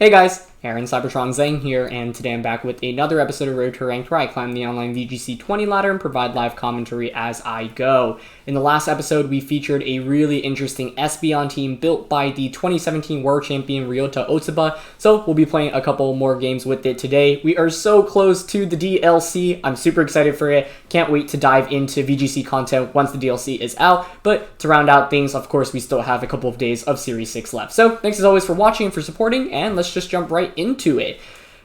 Hey guys, Aaron Cybertron Zhang here, and today I'm back with another episode of Road to Ranked where I climb the online VGC 20 ladder and provide live commentary as I go. In the last episode, we featured a really interesting Espson team built by the 2017 World Champion Ryota Otsuba, so we'll be playing a couple more games with it today. We are so close to the DLC. I'm super excited for it. Can't wait to dive into VGC content once the DLC is out, but to round out things, of course, we still have a couple of days of Series 6 left. So thanks as always for watching and for supporting, and let's just jump right into it.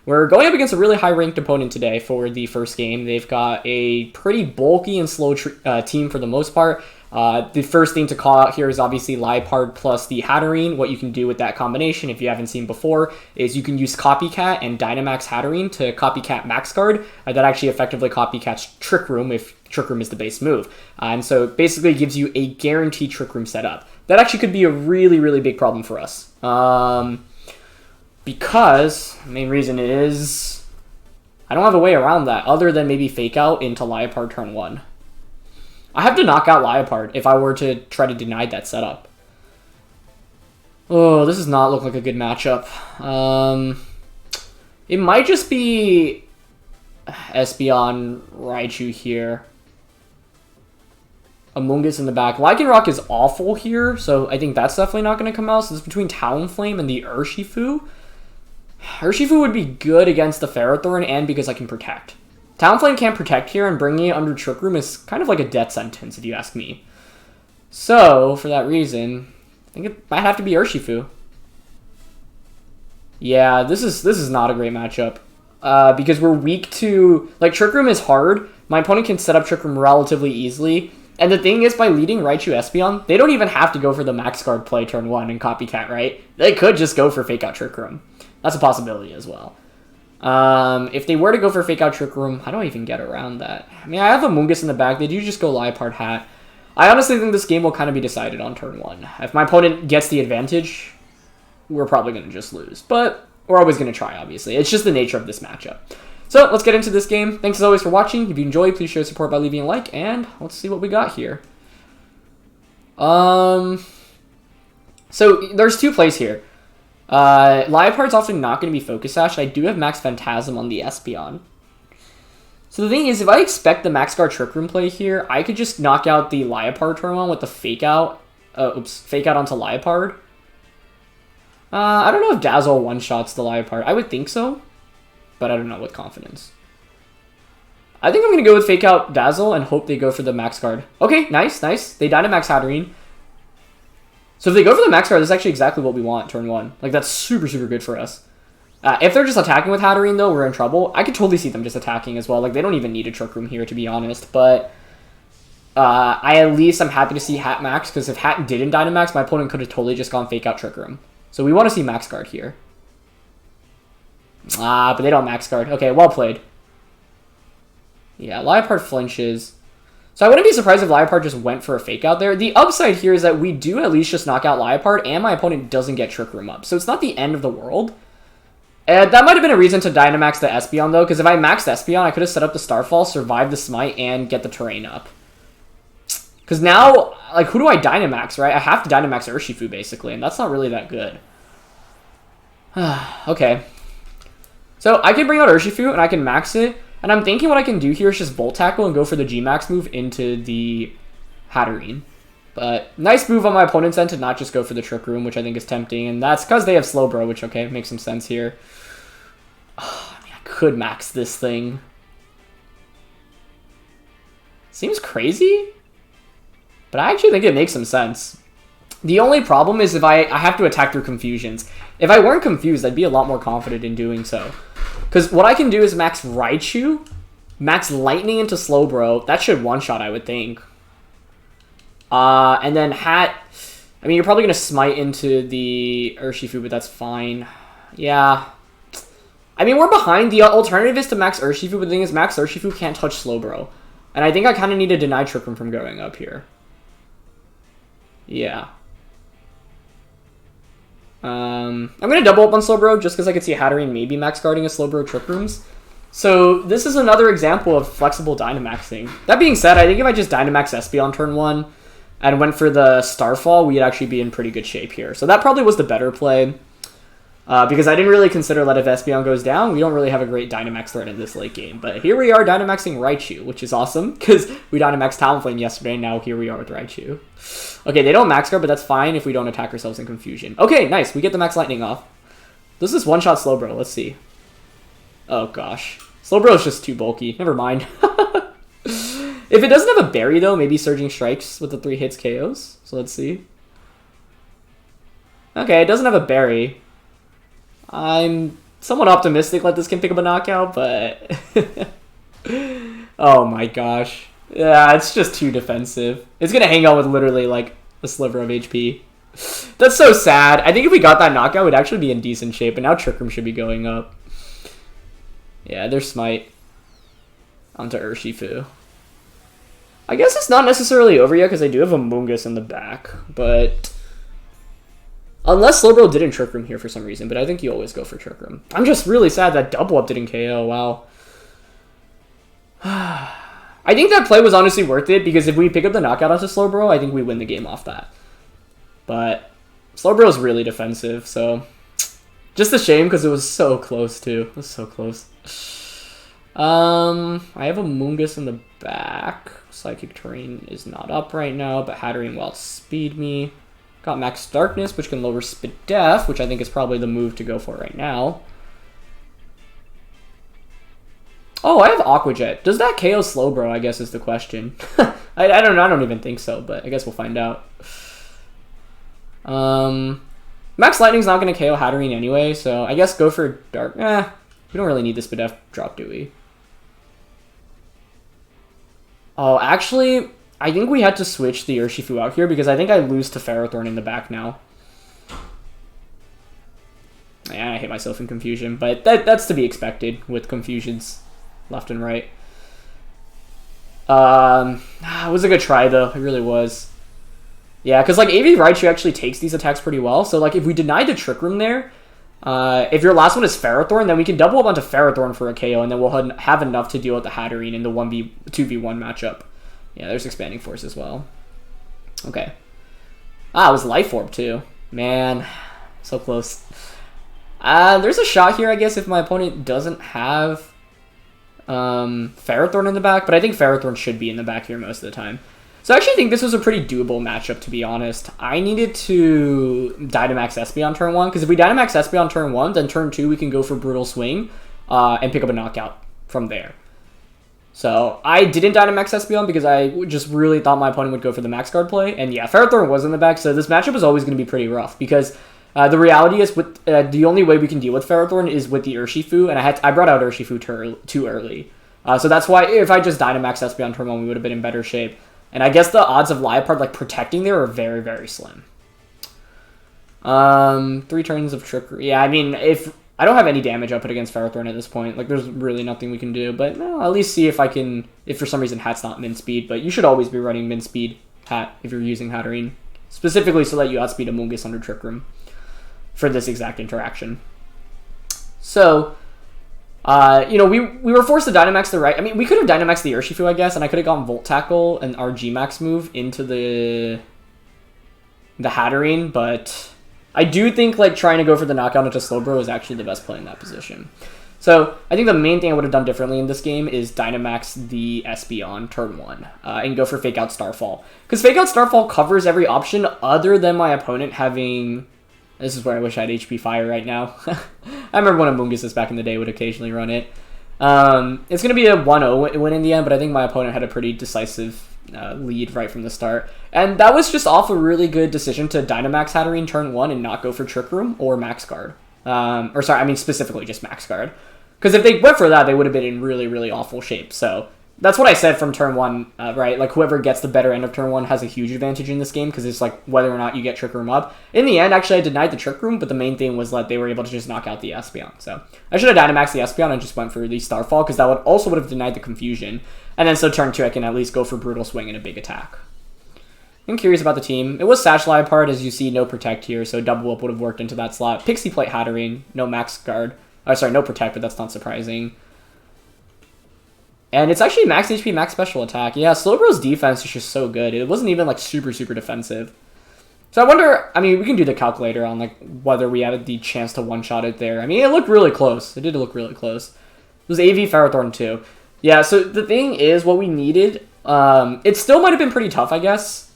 We're going up against a really high-ranked opponent today for the first game. They've got a pretty bulky and slow team for the most part. The first thing to call out here is obviously Liepard plus the Hatterene. What you can do with that combination, if you haven't seen before, is you can use Copycat and Dynamax Hatterene to Copycat Max Guard. That actually effectively copycats Trick Room if Trick Room is the base move. And so it basically gives you a guaranteed Trick Room setup. That actually could be a really, really big problem for us. Because the main reason is I don't have a way around that other than maybe fake out into Liepard turn 1. I have to knock out Liepard if I were to try to deny that setup. Oh, this does not look like a good matchup. It might just be Espeon Raichu here. Amoonguss in the back. Lycanroc is awful here, so I think that's definitely not going to come out. So it's between Talonflame and the Urshifu. Urshifu would be good against the Ferrothorn and because I can protect. Talonflame can't protect here, and bringing it under Trick Room is kind of like a death sentence if you ask me. So, for that reason, I think it might have to be Urshifu. Yeah, this is not a great matchup. Because we're weak to... Like, Trick Room is hard. My opponent can set up Trick Room relatively easily. And the thing is, by leading Raichu Espeon, they don't even have to go for the Max Guard play turn 1 and Copycat, right? They could just go for Fake Out Trick Room. That's a possibility as well. If they were to go for Fake Out Trick Room, how do I even get around that? I mean, I have Amoonguss in the back. They do just go Liepard Hat. I honestly think this game will kind of be decided on turn 1. If my opponent gets the advantage, we're probably going to just lose. But we're always going to try, obviously. It's just the nature of this matchup. So, let's get into this game. Thanks as always for watching. If you enjoyed, please show support by leaving a like, and let's see what we got here. So, there's two plays here. Liepard's often not going to be Focus Sash. I do have Max Phantasm on the Espeon. So the thing is, if I expect the Max Guard Trick Room play here, I could just knock out the Liepard turn 1 with the Fake Out. Fake Out onto Liepard. I don't know if Dazzle one-shots the Liepard. I would think so, but I don't know with confidence. I think I'm going to go with Fake Out Dazzle and hope they go for the Max Guard. Okay, nice, nice. They Dynamax Hatterene. So if they go for the Max Guard, that's actually exactly what we want turn 1. Like, that's super, super good for us. If they're just attacking with Hatterene, though, we're in trouble. I could totally see them just attacking as well. Like, they don't even need a Trick Room here, to be honest. But I'm happy to see Hat Max, because if Hat didn't Dynamax, my opponent could have totally just gone Fake Out Trick Room. So we want to see Max Guard here. But they don't Max Guard. Okay, well played. Yeah, Liepard flinches. So I wouldn't be surprised if Liepard just went for a Fake Out there. The upside here is that we do at least just knock out Liepard, and my opponent doesn't get Trick Room up. So it's not the end of the world. That might have been a reason to Dynamax the Espeon, though, because if I maxed Espeon, I could have set up the Starfall, survive the Smite, and get the terrain up. Because now, like, who do I Dynamax, right? I have to Dynamax Urshifu, basically, and that's not really that good. Okay. So I can bring out Urshifu, and I can max it. And I'm thinking what I can do here is just Volt Tackle and go for the G-Max move into the Hatterene. But nice move on my opponent's end to not just go for the Trick Room, which I think is tempting. And that's because they have Slowbro, which, okay, makes some sense here. Oh, I mean, I could max this thing. Seems crazy, but I actually think it makes some sense. The only problem is if I have to attack through confusions. If I weren't confused, I'd be a lot more confident in doing so. Because what I can do is max Raichu, max Lightning into Slowbro. That should one-shot, I would think. And then Hat... I mean, you're probably going to Smite into the Urshifu, but that's fine. Yeah. I mean, we're behind. The alternative is to max Urshifu, but the thing is, max Urshifu can't touch Slowbro. And I think I kind of need to deny Trick Room from going up here. Yeah. I'm going to double up on Slowbro just because I could see Hatterene maybe max guarding a Slowbro Trick Rooms. So this is another example of flexible Dynamaxing. That being said, I think if I just Dynamax Espeon turn 1 and went for the Starfall, we'd actually be in pretty good shape here. So that probably was the better play. Because I didn't really consider that if Espeon goes down, we don't really have a great Dynamax threat in this late game. But here we are Dynamaxing Raichu, which is awesome, because we Dynamaxed Talonflame yesterday, and now here we are with Raichu. Okay, they don't Max Guard, but that's fine if we don't attack ourselves in confusion. Okay, nice, we get the Max Lightning off. This is one-shot Slowbro, let's see. Oh gosh. Slowbro is just too bulky, never mind. If it doesn't have a berry though, maybe Surging Strikes with the 3 hits KOs. So let's see. Okay, it doesn't have a berry. I'm somewhat optimistic that this can pick up a knockout, but... oh my gosh. Yeah, it's just too defensive. It's gonna hang out with literally like a sliver of HP. That's so sad. I think if we got that knockout, we'd actually be in decent shape, and now Trick Room should be going up. Yeah, there's Smite. Onto Urshifu. I guess it's not necessarily over yet because I do have a Mungus in the back, but unless Slowbro didn't Trick Room here for some reason, but I think you always go for Trick Room. I'm just really sad that Double Up didn't KO. Wow. I think that play was honestly worth it because if we pick up the knockout onto Slowbro, I think we win the game off that. But Slowbro is really defensive, so just a shame because it was so close too. It was so close. I have a Mungus in the back. Psychic Terrain is not up right now, but Hatterene will outspeed me. Got Max Darkness, which can lower Spidef, which I think is probably the move to go for right now. Oh, I have Aqua Jet. Does that KO Slowbro, I guess is the question. I don't even think so, but I guess we'll find out. Max Lightning's not going to KO Hatterene anyway, so I guess go for Dark. We don't really need the Spidef drop, do we? Oh, actually, I think we had to switch the Urshifu out here because I think I lose to Ferrothorn in the back now. Yeah, I hate myself in confusion, but that's to be expected with confusions left and right. It was a good try, though. It really was. Yeah, because like AV Raichu actually takes these attacks pretty well. So like if we deny the Trick Room there, if your last one is Ferrothorn, then we can double up onto Ferrothorn for a KO, and then we'll have enough to deal with the Hatterene in the 2v1 matchup. Yeah, there's Expanding Force as well. Okay. It was Life Orb too. Man, so close. There's a shot here, I guess, if my opponent doesn't have Ferrothorn in the back, but I think Ferrothorn should be in the back here most of the time. So I actually think this was a pretty doable matchup, to be honest. I needed to Dynamax Espeon turn 1, because if we Dynamax Espeon turn 1, then turn 2 we can go for Brutal Swing and pick up a knockout from there. So I didn't Dynamax Espeon because I just really thought my opponent would go for the Max Guard play. And yeah, Ferrothorn was in the back, so this matchup is always going to be pretty rough, because the reality is with the only way we can deal with Ferrothorn is with the Urshifu, and I brought out Urshifu too early. So that's why if I just Dynamax Espeon turn 1, we would have been in better shape. And I guess the odds of Liepard like protecting there are very, very slim. 3 turns of Trickery. Yeah, I mean, if I don't have any damage output against Ferrothorn at this point, like there's really nothing we can do. But no, at least see if I can, if for some reason Hat's not min speed. But you should always be running min speed Hat if you're using Hatterene, specifically so that you outspeed a Mungus under Trick Room for this exact interaction. So, you know, we were forced to Dynamax the right. I mean, we could have Dynamaxed the Urshifu, I guess, and I could have gone Volt Tackle and our G-Max move into the Hatterene, but I do think like trying to go for the knockout into Slowbro is actually the best play in that position. So I think the main thing I would have done differently in this game is Dynamax the Espeon turn 1 and go for Fake Out Starfall. Because Fake Out Starfall covers every option other than my opponent having... This is where I wish I had HP Fire right now. I remember when Amoonguses back in the day would occasionally run it. It's going to be a 1-0 win in the end, but I think my opponent had a pretty decisive lead right from the start. And that was just off a really good decision to Dynamax Hatterene turn 1 and not go for Trick Room or Max Guard. Or sorry, I mean specifically just Max Guard. Because if they went for that, they would have been in really, really awful shape. So that's what I said from turn 1, right? Like whoever gets the better end of turn 1 has a huge advantage in this game because it's like whether or not you get Trick Room up. In the end, actually, I denied the Trick Room, but the main thing was that they were able to just knock out the Espeon. So I should have Dynamaxed the Espeon and just went for the Starfall because that would have denied the confusion. And then so turn 2, I can at least go for Brutal Swing and a big attack. I'm curious about the team. It was Sash Liepard, as you see, no Protect here, so Double Up would have worked into that slot. Pixie Plate Hatterene, no Max Guard. Oh, sorry, no Protect, but that's not surprising. And it's actually max HP, max special attack. Yeah, Slowbro's defense is just so good. It wasn't even like super, super defensive. So I wonder, I mean, we can do the calculator on, like, whether we had the chance to one-shot it there. I mean, it looked really close. It did look really close. It was AV Ferrothorn too. Yeah, so the thing is, what we needed, it still might have been pretty tough, I guess.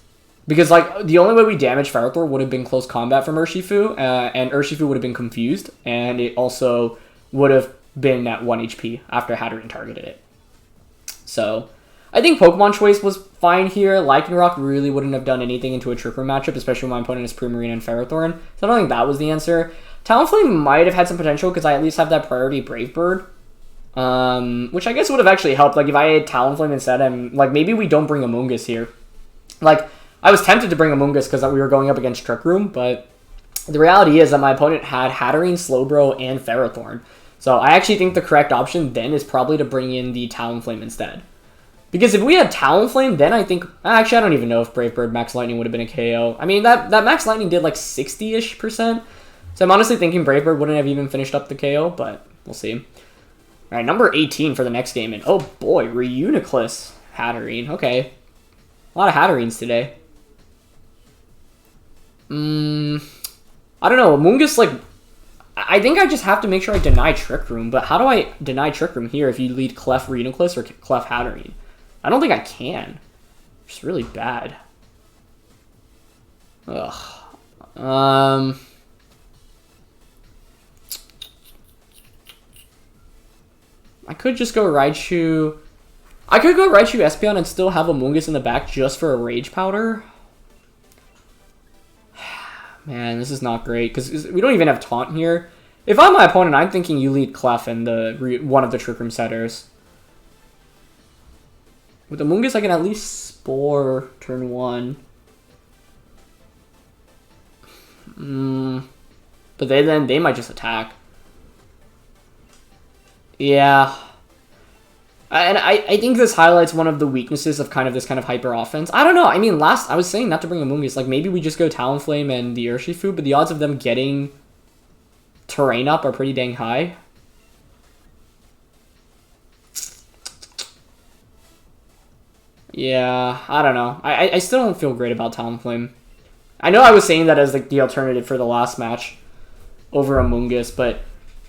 Because, like, the only way we damaged Ferrothorn would have been close combat from Urshifu, and Urshifu would have been confused, and it also would have been at 1 HP after Hatterene targeted it. So I think Pokemon choice was fine here. Lycanroc really wouldn't have done anything into a Trick Room matchup, especially when my opponent is Primarina and Ferrothorn. So I don't think that was the answer. Talonflame might have had some potential because I at least have that priority Brave Bird. Which I guess would have actually helped. Like, if I had Talonflame instead, and, like, maybe we don't bring Amoonguss here. Like, I was tempted to bring Amoonguss because we were going up against Trick Room, but the reality is that my opponent had Hatterene, Slowbro, and Ferrothorn. So I actually think the correct option then is probably to bring in the Talonflame instead. Because if we had Talonflame, then I think... Actually, I don't even know if Brave Bird Max Lightning would have been a KO. I mean, that Max Lightning did like 60-ish%. So I'm honestly thinking Brave Bird wouldn't have even finished up the KO, but we'll see. All right, number 18 for the next game. And oh boy, Reuniclus Hatterene. Okay. A lot of Hatterenes today. I don't know. Amoonguss, like... I think I just have to make sure I deny Trick Room, but how do I deny Trick Room here if you lead Clef Reuniclus or Clef Hatterene? I don't think I can. It's really bad. Ugh. I could just go Raichu. I could go Raichu Espeon and still have Amoonguss in the back just for a Rage Powder. Man, this is not great, because we don't even have Taunt here. If I'm my opponent, I'm thinking you lead Clef and one of the Trick Room setters. With Amoonguss, I can at least Spore turn 1. But they might just attack. Yeah. And I think this highlights one of the weaknesses of this kind of hyper offense. I don't know. I mean, I was saying not to bring Amoonguss. Like, maybe we just go Talonflame and the Urshifu, but the odds of them getting Terrain up are pretty dang high. Yeah, I don't know. I still don't feel great about Talonflame. I know I was saying that as like the alternative for the last match over Amoonguss, but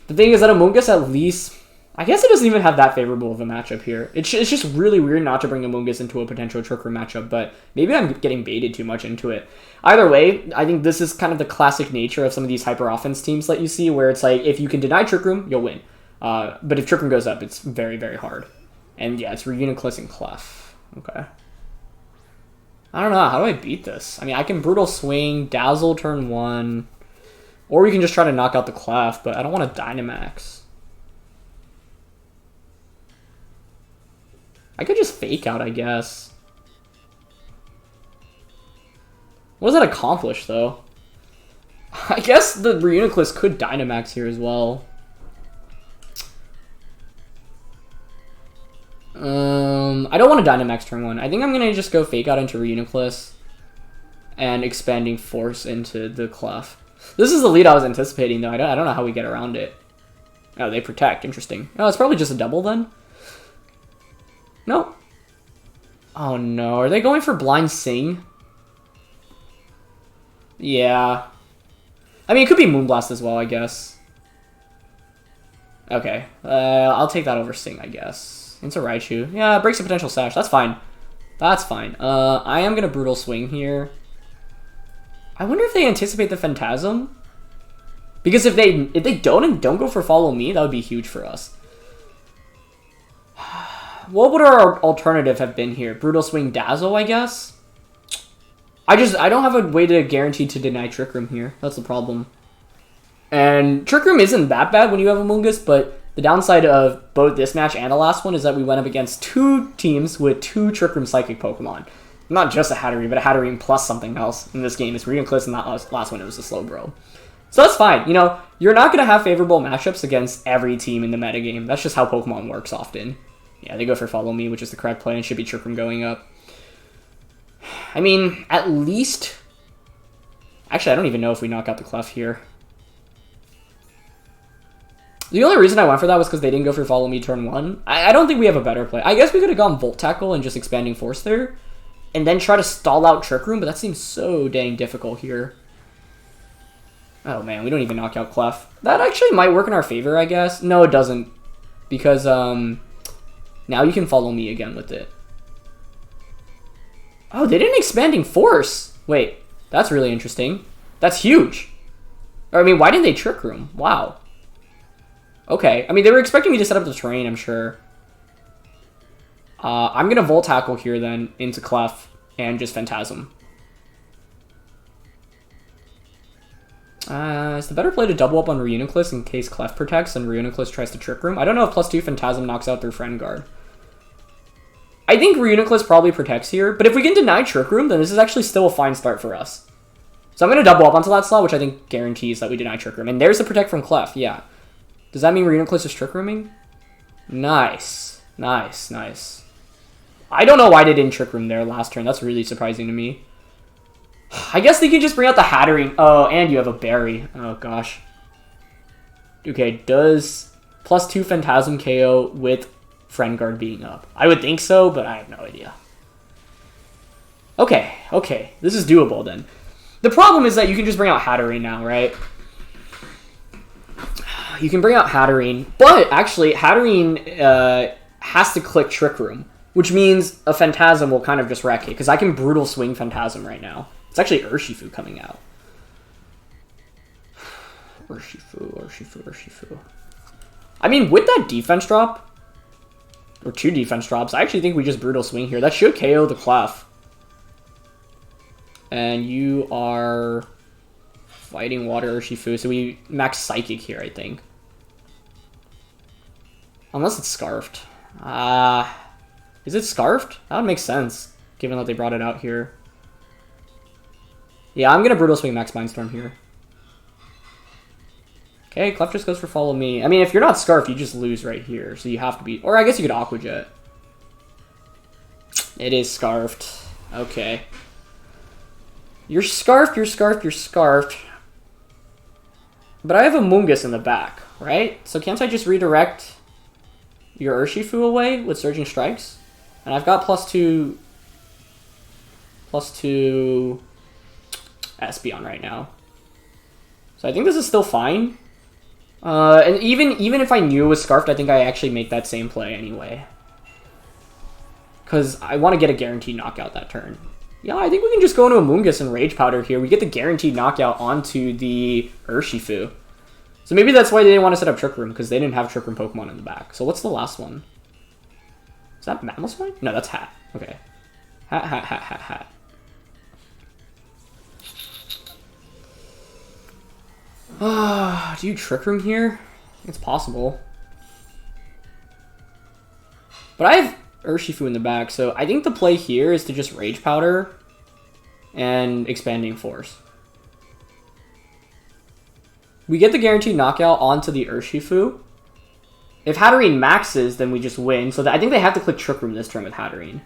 the thing is that Amoonguss at least... I guess it doesn't even have that favorable of a matchup here. It's just really weird not to bring Amoonguss into a potential Trick Room matchup, but maybe I'm getting baited too much into it. Either way, I think this is kind of the classic nature of some of these hyper offense teams that you see, where it's like, if you can deny Trick Room, you'll win. But if Trick Room goes up, it's very, very hard. And yeah, it's Reuniclus and Clef. Okay. I don't know. How do I beat this? I mean, I can Brutal Swing, Dazzle turn 1, or we can just try to knock out the Clef, but I don't want to Dynamax. I could just Fake Out, I guess. What does that accomplish, though? I guess the Reuniclus could Dynamax here as well. I don't want to Dynamax turn 1. I think I'm going to just go Fake Out into Reuniclus and Expanding Force into the Clef. This is the lead I was anticipating, though. I don't know how we get around it. Oh, they Protect. Interesting. Oh, it's probably just a double, then? No. Oh no, are they going for Blind Sing? Yeah. I mean, it could be Moonblast as well, I guess. Okay. I'll take that over Sing, I guess. Into Raichu. Yeah, it breaks a potential Sash. That's fine. That's fine. I am going to Brutal Swing here. I wonder if they anticipate the Phantasm? Because if they don't and don't go for Follow Me, that would be huge for us. What would our alternative have been here? Brutal Swing Dazzle, I guess? I don't have a way to guarantee to deny Trick Room here. That's the problem. And Trick Room isn't that bad when you have Amoonguss, but the downside of both this match and the last one is that we went up against two teams with two Trick Room Psychic Pokemon. Not just a Hatterene, but a Hatterene plus something else in this game. It's Reuniclus, and that last one it was a Slowbro. So that's fine. You know, you're not going to have favorable matchups against every team in the metagame. That's just how Pokemon works often. Yeah, they go for Follow Me, which is the correct play, and should be Trick Room going up. I mean, at least... Actually, I don't even know if we knock out the Clef here. The only reason I went for that was because they didn't go for Follow Me turn 1. I don't think we have a better play. I guess we could have gone Volt Tackle and just Expanding Force there. and then try to stall out Trick Room, but that seems so dang difficult here. Oh man, we don't even knock out Clef. That actually might work in our favor, I guess. No, it doesn't. Because now you can follow me again with it. Oh, they did an Expanding Force. Wait, that's really interesting. That's huge. Or, I mean, why didn't they Trick Room? Wow. Okay, I mean, they were expecting me to set up the terrain, I'm sure. I'm going to Volt Tackle here then into Clef and just Phantasm. Is the better play to double up on Reuniclus in case Clef protects and Reuniclus tries to Trick Room? I don't know if +2 Phantasm knocks out their Friend Guard. I think Reuniclus probably protects here, but if we can deny Trick Room, then this is actually still a fine start for us. So I'm going to double up onto that slot, which I think guarantees that we deny Trick Room. And there's the Protect from Clef, yeah. Does that mean Reuniclus is Trick Rooming? Nice. Nice, nice. I don't know why they didn't Trick Room there last turn. That's really surprising to me. I guess they can just bring out the Hatterene. Oh, and you have a Berry. Oh, gosh. Okay, does +2 Phantasm KO with Friend Guard being up? I would think so, but I have no idea. Okay, okay. This is doable then. The problem is that you can just bring out Hatterene now, right? You can bring out Hatterene, but actually, Hatterene has to click Trick Room, which means a Phantasm will kind of just wreck it, because I can Brutal Swing Phantasm right now. It's actually Urshifu coming out. Urshifu, Urshifu, Urshifu. I mean, with that defense drop, or 2 defense drops, I actually think we just Brutal Swing here. That should KO the Clef. And you are Fighting Water Urshifu, so we max Psychic here, I think. Unless it's Scarfed. Is it Scarfed? That would make sense, given that they brought it out here. Yeah, I'm going to Brutal Swing Max Mindstorm here. Okay, Clef just goes for Follow Me. I mean, if you're not Scarfed, you just lose right here, so you have to be... Or I guess you could Aqua Jet. It is Scarfed. Okay. You're Scarfed, you're Scarfed, you're Scarfed. But I have a Mungus in the back, right? So can't I just redirect your Urshifu away with Surging Strikes? And I've got +2 Espeon right now. So I think this is still fine. And even if I knew it was Scarfed, I think I actually make that same play anyway. Because I want to get a guaranteed knockout that turn. Yeah, I think we can just go into a Mungus and Rage Powder here. We get the guaranteed knockout onto the Urshifu. So maybe that's why they didn't want to set up Trick Room, because they didn't have Trick Room Pokemon in the back. So what's the last one? Is that Mamoswine? No, that's Hat. Okay. Hat, Hat, Hat, Hat, Hat. Do you Trick Room here? It's possible. But I have Urshifu in the back, so I think the play here is to just Rage Powder and Expanding Force. We get the guaranteed knockout onto the Urshifu. If Hatterene maxes, then we just win. So I think they have to click Trick Room this turn with Hatterene.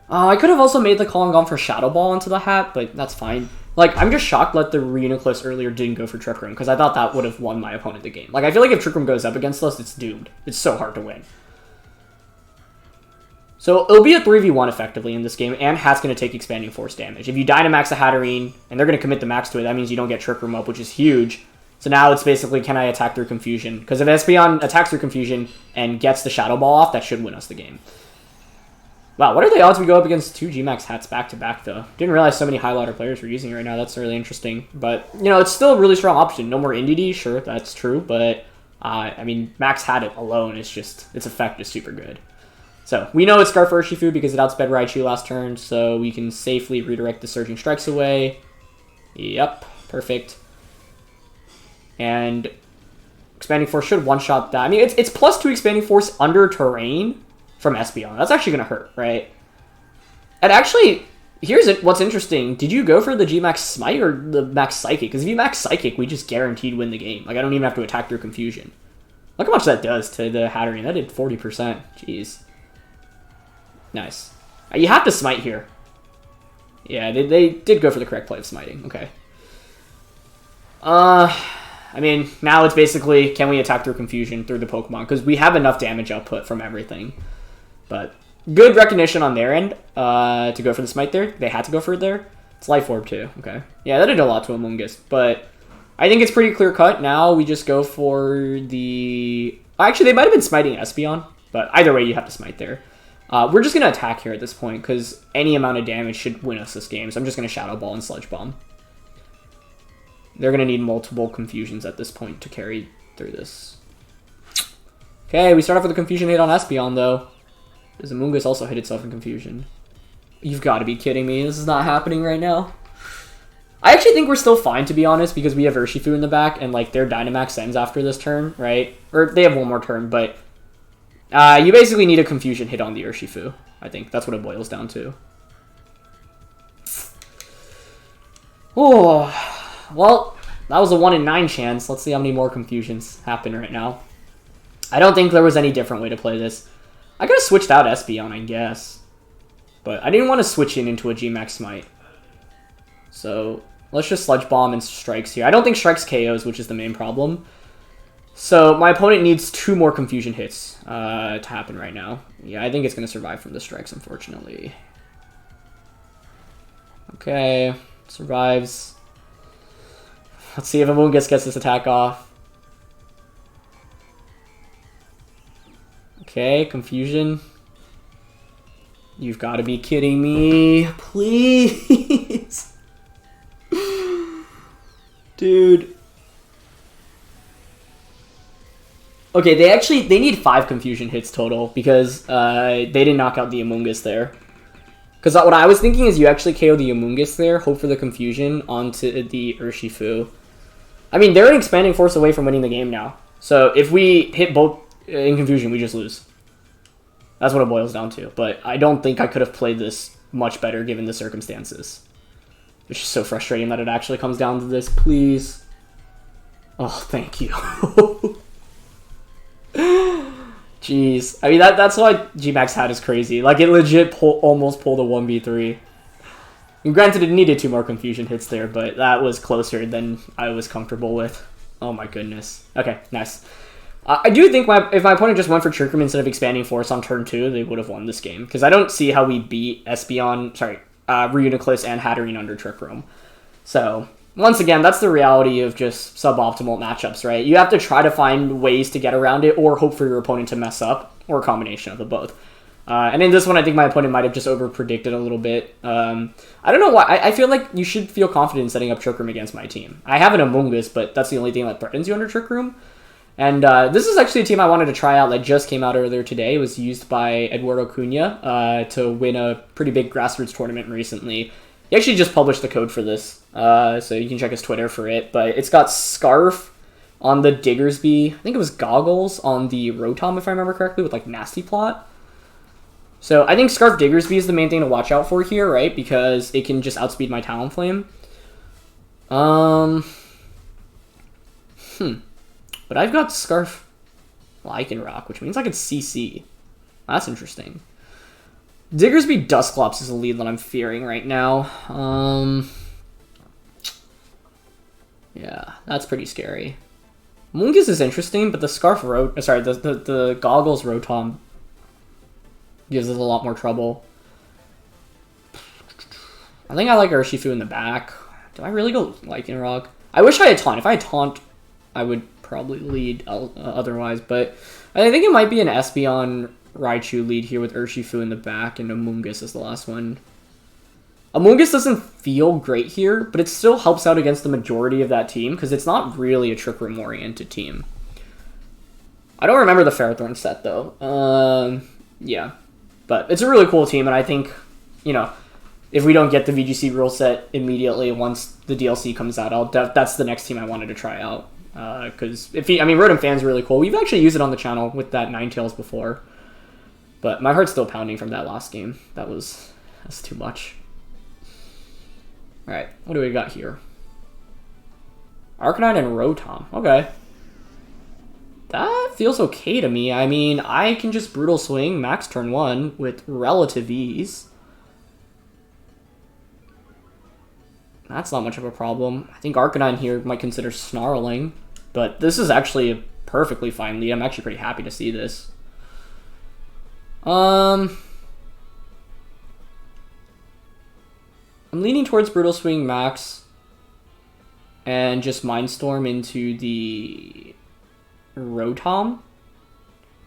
I could have also made the call and gone for Shadow Ball into the Hat, but that's fine. Like, I'm just shocked that the Reuniclus earlier didn't go for Trick Room, because I thought that would have won my opponent the game. Like, I feel like if Trick Room goes up against us, it's doomed. It's so hard to win. So it'll be a 3v1 effectively in this game, and Hat's going to take Expanding Force damage. If you Dynamax a Hatterene, and they're going to commit the max to it, that means you don't get Trick Room up, which is huge. So now it's basically, can I attack through Confusion? Because if Espeon attacks through Confusion and gets the Shadow Ball off, that should win us the game. Wow, what are the odds we go up against 2 Gmax Hats back-to-back, though? Didn't realize so many high ladder players were using it right now. That's really interesting. But, you know, it's still a really strong option. No more Indeedee, sure, that's true. But, I mean, Max Hat it alone is just, its effect is super good. So, we know it's Scarf Urshifu because it outsped Raichu last turn, so we can safely redirect the Surging Strikes away. Yep, perfect. And Expanding Force should one-shot that. I mean, it's +2 Expanding Force under terrain from Espeon. That's actually going to hurt, right? And actually, here's what's interesting. Did you go for the G-Max Smite or the Max Psychic? Because if you Max Psychic, we just guaranteed win the game. Like, I don't even have to attack through Confusion. Look how much that does to the Hatterene. That did 40%. Jeez. Nice. You have to Smite here. Yeah, they did go for the correct play of Smiting. Okay. I mean, now it's basically, can we attack through Confusion through the Pokemon? Because we have enough damage output from everything. But good recognition on their end to go for the smite there. They had to go for it there. It's life orb too. Okay. Yeah, that did a lot to Amoongus, but I think it's pretty clear cut. Now we just go for the... Actually, they might have been smiting Espeon, but either way, you have to smite there. We're just going to attack here at this point because any amount of damage should win us this game. So I'm just going to Shadow Ball and Sludge Bomb. They're going to need multiple Confusions at this point to carry through this. Okay, we start off with a Confusion hit on Espeon, though. Does Amoongus also hit itself in Confusion? You've got to be kidding me. This is not happening right now. I actually think we're still fine, to be honest, because we have Urshifu in the back, and, like, their Dynamax ends after this turn, right? Or they have one more turn, but you basically need a Confusion hit on the Urshifu. I think that's what it boils down to. Oh, well, that was a 1 in 9 chance. Let's see how many more Confusions happen right now. I don't think there was any different way to play this. I could have switched out Espeon, I guess. But I didn't want to switch in into a G-Max Smite. So let's just Sludge Bomb and Strikes here. I don't think Strikes KOs, which is the main problem. So my opponent needs 2 more Confusion hits to happen right now. Yeah, I think it's going to survive from the Strikes, unfortunately. Okay, survives. Let's see if Amoongus gets this attack off. Okay, Confusion. You've got to be kidding me. Please. Dude. Okay, they need 5 Confusion hits total because they didn't knock out the Amoongus there. Because what I was thinking is you actually KO the Amoongus there, hope for the Confusion onto the Urshifu. I mean, they're an Expanding Force away from winning the game now. So if we hit both in Confusion, we just lose. That's what it boils down to. But I don't think I could have played this much better given the circumstances. It's just so frustrating that it actually comes down to this. Please. Oh, thank you. Jeez. I mean, that's why G-Max Hat is crazy. Like, it legit almost pulled a 1v3. And granted, it needed 2 more Confusion hits there, but that was closer than I was comfortable with. Oh my goodness. Okay, nice. I do think if my opponent just went for Trick Room instead of Expanding Force on turn 2, they would have won this game. Because I don't see how we beat Espeon, Reuniclus and Hatterene under Trick Room. So, once again, that's the reality of just suboptimal matchups, right? You have to try to find ways to get around it or hope for your opponent to mess up, or a combination of the both. And in this one, I think my opponent might have just over-predicted a little bit. I don't know why. I feel like you should feel confident in setting up Trick Room against my team. I have an Amoongus, but that's the only thing that threatens you under Trick Room. And this is actually a team I wanted to try out that just came out earlier today. It was used by Eduardo Cunha to win a pretty big grassroots tournament recently. He actually just published the code for this, so you can check his Twitter for it. But it's got Scarf on the Diggersby. I think it was Goggles on the Rotom, if I remember correctly, with like Nasty Plot. So I think Scarf Diggersby is the main thing to watch out for here, right? Because it can just outspeed my Talonflame. But I've got Scarf Lycanroc, which means I could CC. That's interesting. Diggersby Dusclops is a lead that I'm fearing right now. Yeah, that's pretty scary. Mungus is interesting, but the the Goggles Rotom gives us a lot more trouble. I think I like Urshifu in the back. Do I really go Lycanroc? I wish I had Taunt. If I had Taunt, I would probably lead otherwise, but I think it might be an Espeon Raichu lead here with Urshifu in the back and Amoongus is the last one. Amoongus doesn't feel great here, but it still helps out against the majority of that team because it's not really a Trick Room oriented team. I don't remember the Ferrothorn set though. Yeah, but it's a really cool team, and I think, you know, if we don't get the VGC rule set immediately once the DLC comes out, that's the next team I wanted to try out. Because Rotom Fan's really cool. We've actually used it on the channel with that Ninetales before. But my heart's still pounding from that last game. That's too much. Alright, what do we got here? Arcanine and Rotom. Okay. That feels okay to me. I mean, I can just Brutal Swing max turn 1 with relative ease. That's not much of a problem. I think Arcanine here might consider Snarling. But this is actually a perfectly fine lead. I'm actually pretty happy to see this. I'm leaning towards Brutal Swing Max and just Mindstorm into the Rotom.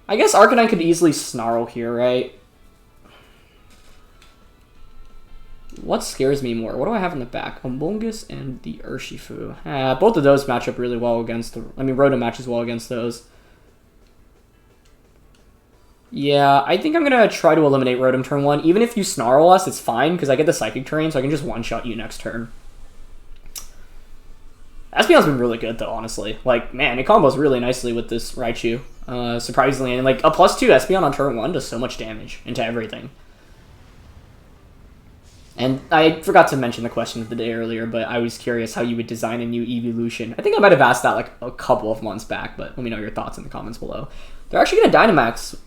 I guess Arcanine could easily Snarl here, right? What scares me more? What do I have in the back? Amoonguss and the Urshifu. Both of those match up really well against the... I mean, Rotom matches well against those. Yeah, I think I'm going to try to eliminate Rotom turn 1. Even if you Snarl us, it's fine, because I get the Psychic Terrain, so I can just one-shot you next turn. Espeon's been really good, though, honestly. Like, man, it combos really nicely with this Raichu, surprisingly. And, like, a +2 Espeon on turn 1 does so much damage into everything. And I forgot to mention the question of the day earlier, but I was curious how you would design a new evolution. I think I might have asked that like a couple of months back, but let me know your thoughts in the comments below. They're actually going to Dynamax.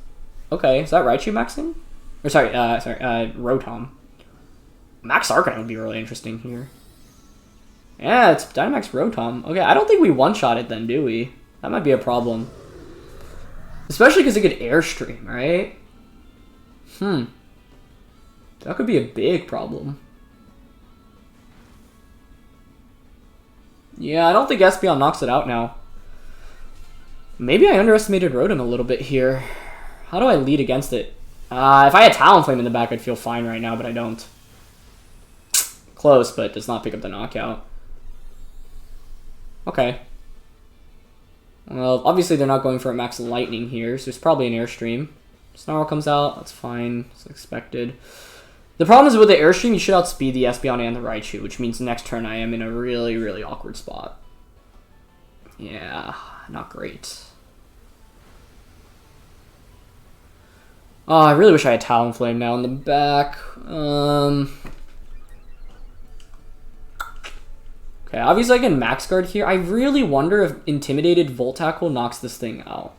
Okay, is that Raichu maxing? Or sorry, Rotom. Max Arcanine would be really interesting here. Yeah, it's Dynamax Rotom. Okay, I don't think we one-shot it then, do we? That might be a problem. Especially because it could Airstream, right? That could be a big problem. Yeah, I don't think Espeon knocks it out now. Maybe I underestimated Rotom a little bit here. How do I lead against it? If I had Talonflame in the back, I'd feel fine right now, but I don't. Close, but does not pick up the knockout. Okay. Well, obviously they're not going for a Max Lightning here, so it's probably an Airstream. Snarl comes out, that's fine, it's expected. The problem is with the Airstream, you should outspeed the Espeon and the Raichu, which means next turn I am in a really, really awkward spot. Yeah, not great. Oh, I really wish I had Talonflame now in the back. Okay, obviously I can Max Guard here. I really wonder if Intimidated Volt Tackle knocks this thing out.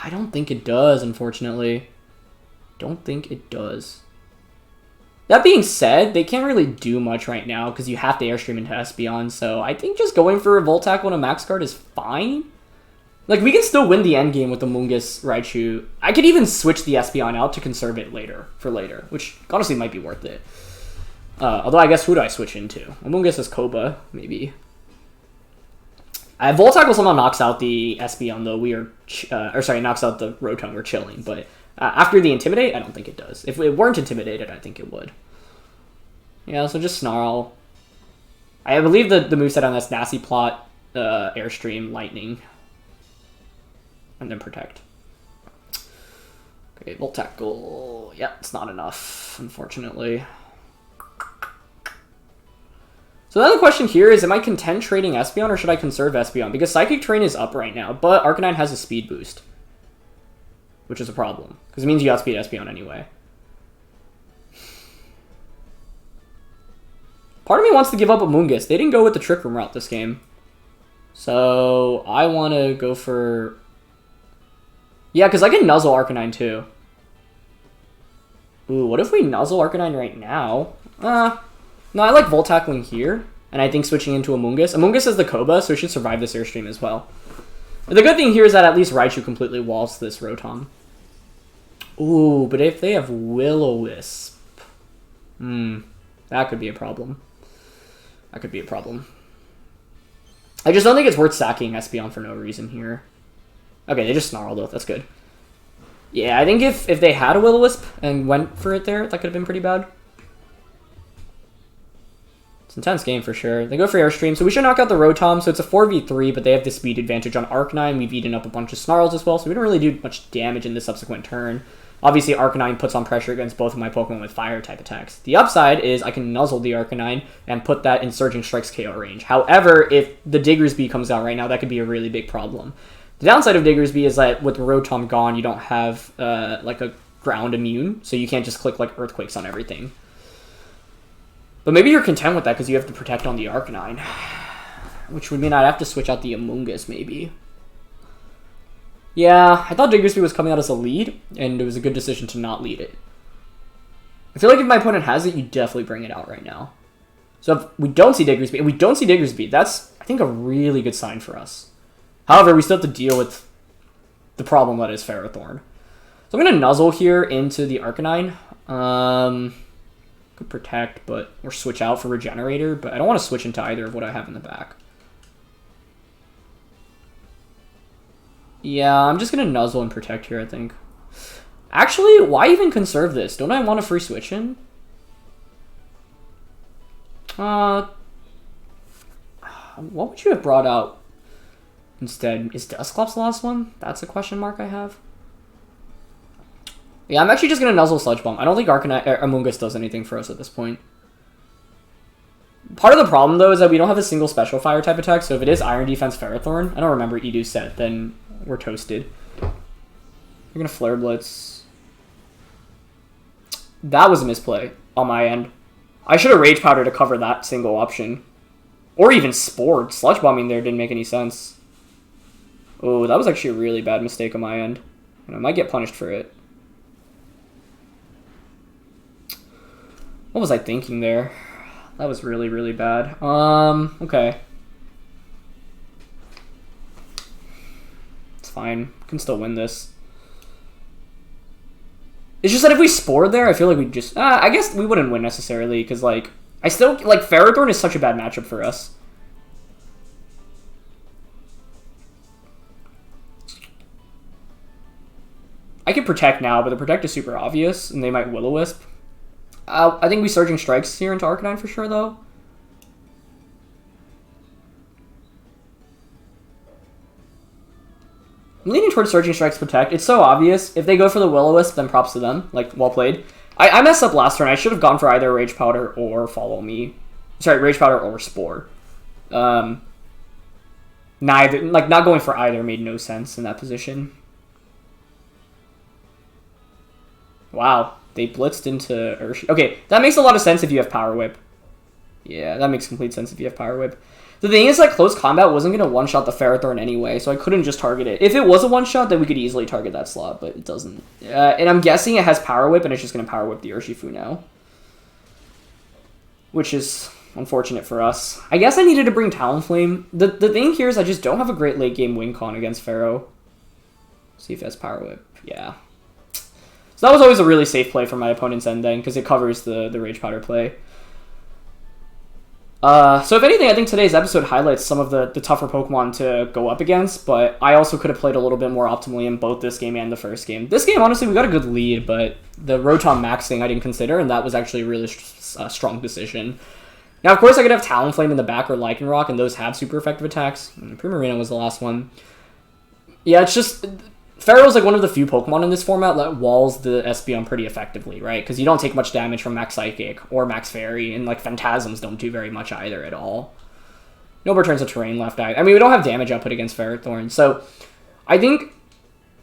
I don't think it does, unfortunately. Don't think it does. That being said, they can't really do much right now because you have to Airstream into Espeon, so I think just going for a Volt Tackle and a Max Guard is fine. Like, we can still win the endgame with the Amoonguss Raichu. I could even switch the Espeon out to conserve it for later, which honestly might be worth it. Although I guess who do I switch into? Amoonguss is Koba, maybe. Volt Tackle somehow knocks out the Espeon, though. Knocks out the Rotom. We're chilling, but... after the Intimidate, I don't think it does. If it weren't Intimidated, I think it would. Yeah, so just Snarl. I believe the moveset on this Nasty Plot, Airstream, Lightning. And then Protect. Okay, Volt Tackle. Yeah, it's not enough, unfortunately. So then the question here is, am I content trading Espeon or should I conserve Espeon? Because Psychic Terrain is up right now, but Arcanine has a speed boost. Which is a problem, because it means you outspeed Espeon anyway. Part of me wants to give up Amoonguss. They didn't go with the Trick Room route this game. So I want to go for... Yeah, because I can Nuzzle Arcanine too. Ooh, what if we Nuzzle Arcanine right now? No, I like Volt Tackling here, and I think switching into Amoonguss. Amoonguss is the Koba, so it should survive this Airstream as well. But the good thing here is that at least Raichu completely walls this Rotom. Ooh, but if they have Will-O-Wisp... that could be a problem. That could be a problem. I just don't think it's worth sacking Espeon for no reason here. Okay, they just Snarled though. That's good. Yeah, I think if they had a Will-O-Wisp and went for it there, that could have been pretty bad. It's an intense game for sure. They go for Airstream, so we should knock out the Rotom. So it's a 4v3, but they have the speed advantage on Arcanine. We've eaten up a bunch of Snarls as well, so we don't really do much damage in the subsequent turn. Obviously, Arcanine puts on pressure against both of my Pokemon with Fire-type attacks. The upside is I can Nuzzle the Arcanine and put that in Surging Strike's KO range. However, if the Diggersby comes out right now, that could be a really big problem. The downside of Diggersby is that with Rotom gone, you don't have like a ground immune, so you can't just click like Earthquakes on everything. But maybe you're content with that because you have to protect on the Arcanine, which would mean I'd have to switch out the Amoonguss maybe. Yeah, I thought Diggersby was coming out as a lead, and it was a good decision to not lead it. I feel like if my opponent has it, you definitely bring it out right now. So if we don't see Diggersby, that's, I think, a really good sign for us. However, we still have to deal with the problem that is Ferrothorn. So I'm going to Nuzzle here into the Arcanine. Could protect, but or switch out for regenerator, but I don't want to switch into either of what I have in the back. Yeah, I'm just gonna nuzzle and protect here, I think. Actually, why even conserve this? Don't I want a free switch in? What would you have brought out instead? Is Dusclops the last one? That's a question mark I have. Yeah, I'm actually just going to nuzzle Sludge Bomb. I don't think Amoonguss does anything for us at this point. Part of the problem, though, is that we don't have a single special fire type attack, so if it is Iron Defense Ferrothorn, I don't remember Edu's set, then we're toasted. We're going to Flare Blitz. That was a misplay on my end. I should have Rage Powder to cover that single option. Or even Spored. Sludge Bombing there didn't make any sense. Oh, that was actually a really bad mistake on my end. And I might get punished for it. What was I thinking there? That was really, really bad. Okay. It's fine. Can still win this. It's just that if we Spored there, I feel like we just... I guess we wouldn't win necessarily, because, like... I still... Like, Ferrothorn is such a bad matchup for us. I can Protect now, but the Protect is super obvious, and they might Will-O-Wisp. I think we Surging Strikes here into Arcanine for sure, though. I'm leaning towards Surging Strikes Protect. It's so obvious. If they go for the Will-O-Wisp, then props to them. Like, well played. I messed up last turn. I should have gone for either Rage Powder or Follow Me. Sorry, Rage Powder or Spore. Neither, like, not going for either made no sense in that position. Wow. They blitzed into Urshi. Okay, that makes a lot of sense if you have Power Whip. Yeah, that makes complete sense if you have Power Whip. The thing is, like, Close Combat wasn't going to one-shot the Ferrothorn anyway, so I couldn't just target it. If it was a one-shot, then we could easily target that slot, but it doesn't. And I'm guessing it has Power Whip, and it's just going to Power Whip the Urshifu now. Which is unfortunate for us. I guess I needed to bring Talonflame. The thing here is I just don't have a great late-game win con against Ferro. See if it has Power Whip. Yeah. So that was always a really safe play from my opponent's end then, because it covers the Rage Powder play. So if anything, I think today's episode highlights some of the tougher Pokemon to go up against, but I also could have played a little bit more optimally in both this game and the first game. This game, honestly, we got a good lead, but the Rotom Max thing I didn't consider, and that was actually a really strong decision. Now, of course, I could have Talonflame in the back or Lycanroc, and those have super effective attacks. Primarina was the last one. Yeah, it's just... Ferro's like one of the few Pokemon in this format that walls the Espeon pretty effectively, right? Because you don't take much damage from Max Psychic or Max Fairy, and like Phantasms don't do very much either at all. Nobody turns a Terrain left eye. I mean, we don't have damage output against Ferrothorn, so I think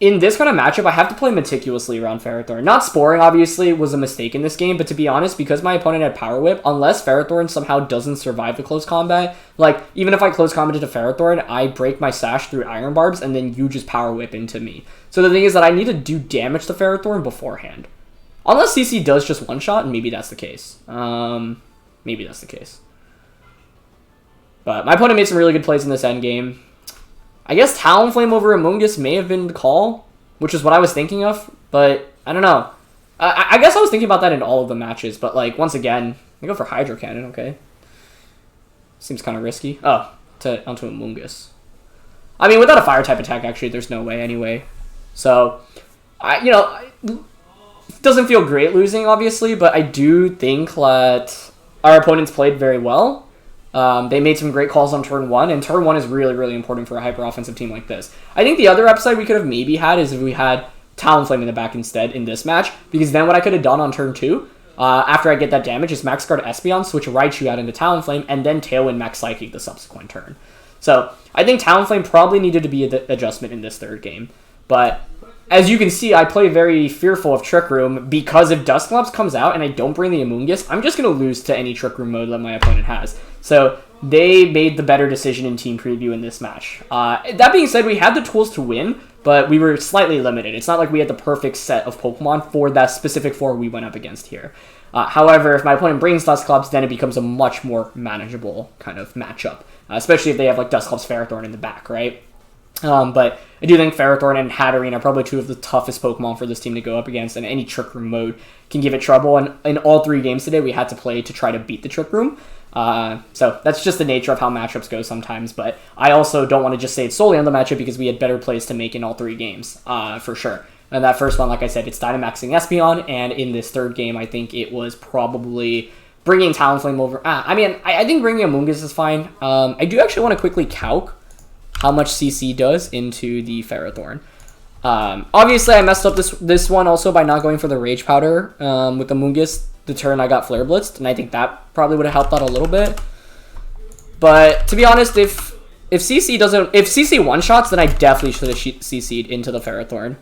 in this kind of matchup, I have to play meticulously around Ferrothorn. Not Sporing, obviously, was a mistake in this game, but to be honest, because my opponent had Power Whip, unless Ferrothorn somehow doesn't survive the close combat, like, even if I close combated to Ferrothorn, I break my Sash through Iron Barbs, and then you just Power Whip into me. So the thing is that I need to do damage to Ferrothorn beforehand. Unless CC does just one-shot, and maybe that's the case. Maybe that's the case. But my opponent made some really good plays in this endgame. I guess Talonflame over Amoonguss may have been the call, which is what I was thinking of, but I don't know. I guess I was thinking about that in all of the matches, but like, once again, I go for Hydro Cannon, okay. Seems kind of risky. Oh, onto Amoonguss. I mean, without a fire-type attack, actually, there's no way anyway. So, it doesn't feel great losing, obviously, but I do think that our opponents played very well. They made some great calls on turn 1, and turn 1 is really, really important for a hyper-offensive team like this. I think the other upside we could have maybe had is if we had Talonflame in the back instead in this match, because then what I could have done on turn 2, after I get that damage, is Max Guard Espeon, switch Raichu out into Talonflame, and then Tailwind Max Psychic the subsequent turn. So, I think Talonflame probably needed to be an adjustment in this third game. But, as you can see, I play very fearful of Trick Room, because if Dusclops comes out and I don't bring the Amoonguss, I'm just going to lose to any Trick Room mode that my opponent has. So, they made the better decision in Team Preview in this match. That being said, we had the tools to win, but we were slightly limited. It's not like we had the perfect set of Pokemon for that specific 4 we went up against here. However, if my opponent brings Dusclops, then it becomes a much more manageable kind of matchup, especially if they have like Dusclops Ferrothorn in the back, right? But I do think Ferrothorn and Hatterene are probably two of the toughest Pokemon for this team to go up against, and any Trick Room mode can give it trouble. And in all 3 games today, we had to play to try to beat the Trick Room. So that's just the nature of how matchups go sometimes. But I also don't want to just say it's solely on the matchup because we had better plays to make in all 3 games, for sure. And that first one, like I said, it's Dynamaxing Espeon, and in this third game, I think it was probably bringing Talonflame over. I think bringing Amoonguss is fine. I do actually want to quickly calc how much CC does into the Ferrothorn. Obviously, I messed up this one also by not going for the Rage Powder with the Amoonguss the turn I got Flare Blitzed, and I think that probably would have helped out a little bit. But to be honest, if CC one-shots, then I definitely should have CC'd into the Ferrothorn.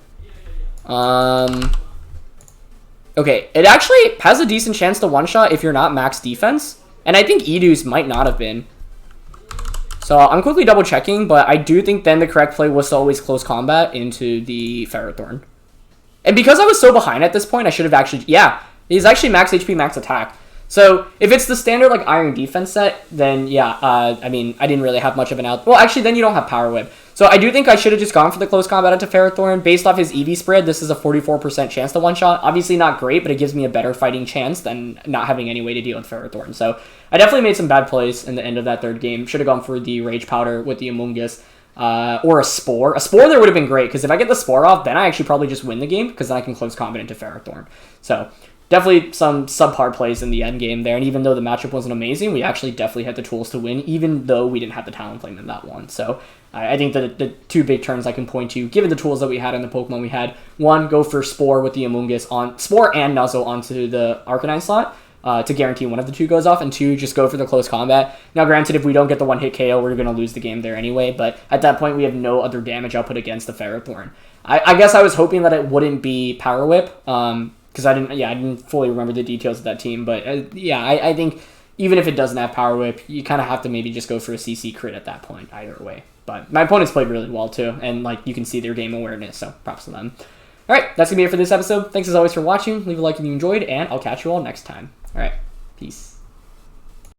Okay, it actually has a decent chance to one-shot if you're not max defense, and I think Edu's might not have been. So I'm quickly double-checking, but I do think then the correct play was to always close combat into the Ferrothorn. And because I was so behind at this point, I should have actually... Yeah, he's actually max HP, max attack. So if it's the standard like Iron Defense set, then yeah, I mean, I didn't really have much of an out... Well, actually, then you don't have Power Whip. So I do think I should have just gone for the close combat into Ferrothorn. Based off his EV spread, this is a 44% chance to one-shot. Obviously not great, but it gives me a better fighting chance than not having any way to deal with Ferrothorn. So I definitely made some bad plays in the end of that third game. Should have gone for the Rage Powder with the Amoonguss. Or a Spore. A Spore there would have been great, because if I get the Spore off, then I actually probably just win the game, because then I can close combat into Ferrothorn. So definitely some subpar plays in the end game there, and even though the matchup wasn't amazing, we actually definitely had the tools to win, even though we didn't have the Talonflame in that one. So I think that the 2 big turns I can point to, given the tools that we had and the Pokemon we had, 1, go for Spore with the Amoonguss on Spore and Nuzzle onto the Arcanine slot to guarantee one of the 2 goes off, and 2, just go for the close combat. Now, granted, if we don't get the 1-hit KO, we're going to lose the game there anyway, but at that point, we have no other damage output against the Ferrothorn. I guess I was hoping that it wouldn't be Power Whip, because I didn't fully remember the details of that team, but I think even if it doesn't have Power Whip, you kind of have to maybe just go for a CC crit at that point, either way. But my opponents played really well too, and like you can see their game awareness, so props to them. Alright, that's gonna be it for this episode. Thanks as always for watching. Leave a like if you enjoyed, and I'll catch you all next time. Alright, peace.